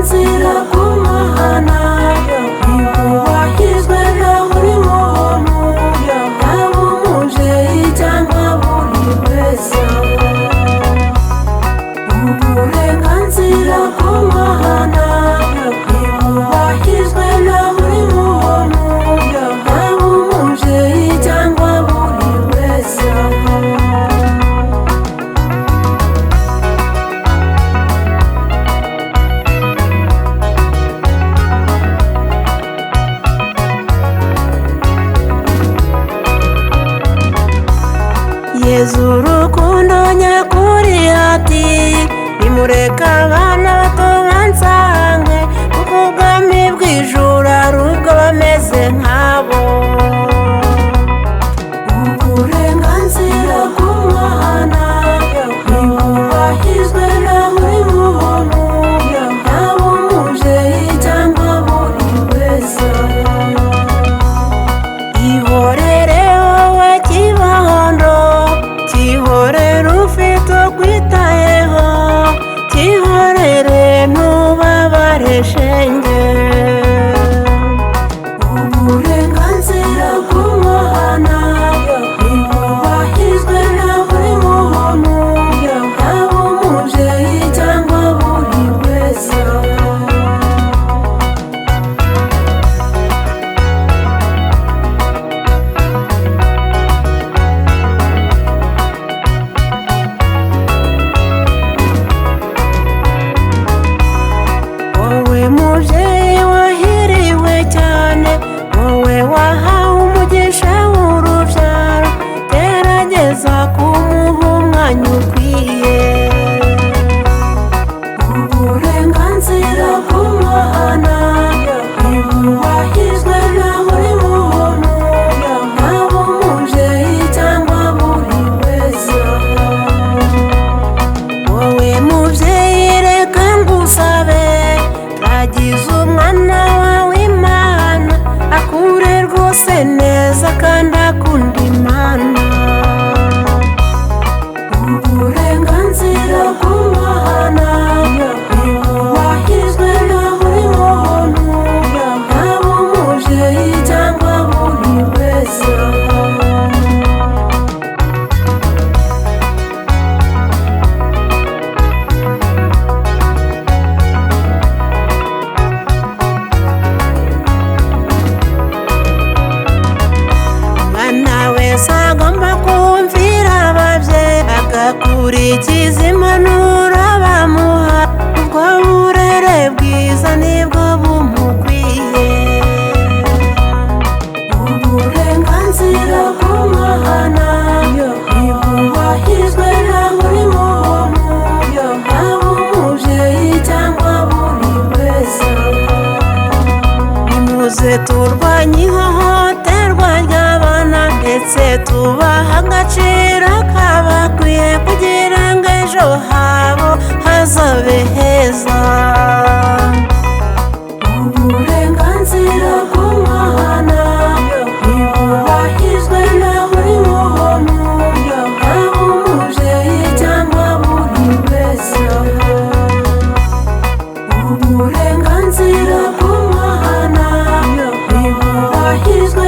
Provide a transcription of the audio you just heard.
uburenganzira bw'umwana ntibwubahirizwe na buri muntu, yaba umubyeyi cyangwa buri wese. Uburenganzira bw'umwana ntibwubahirizwe na buri muntu, yaba umubyeyi cyangwa buri wese. Yezu urukundo nyakuri ati nimureke abana bato bansange, kuko ubwami bw'ijuru ari ubwo bameze nkabo. Uburenganzira bw'umwana ntibwubahirizwe na buri muntu, yaba umubyeyi cyangwa buri wese. Ihorere wowe kibondo, cyihorere ufite ukwitayeho, cyihorere ntubabare shenge. Uburenganzira bw'umwana ntibwubahirizwe na buri muntu, yaba umubyeyi cyangwa buri wese. Wowe mubyeyi wahiriwe cyane, wowe wahawe umugisha w'urubyaro, gerageza kumuha umwanya ukwiye. Uburenganzira bw'umwana ntibwubahirizwe na buri muntu, yaba umubyeyi cyangwa buri wese. Wowe mubyeyi reka ngusabe, agize umwana wawe Imana akure rwose neza kandi akunda Imana. Uburenganzira bw'umwana ntibwubahirizwe na buri muntu, yaba umubyeyi cyangwa buri wese. Umwana wese agomba kumvira ababyeyi, agakurikiza impanuro bamuha, ubwo burere bwiza nibwo bumukwiye. Uburenganzira bw'umwana ntibwubahirizwe na buri muntu, yaba umubyeyi cyangwa buri wese. Nimuze turwanye ihohoterwa ry'abana, ndetse tubaha agaciro kabakwiye, kugira ngo ejo habo hazabe heza. Uburenganzira bw'umwana ntibwubahirizwe na buri muntu, yaba umubyeyi cyangwa buri wese. Uburenganzira bw'umwana ntibwubahirizwe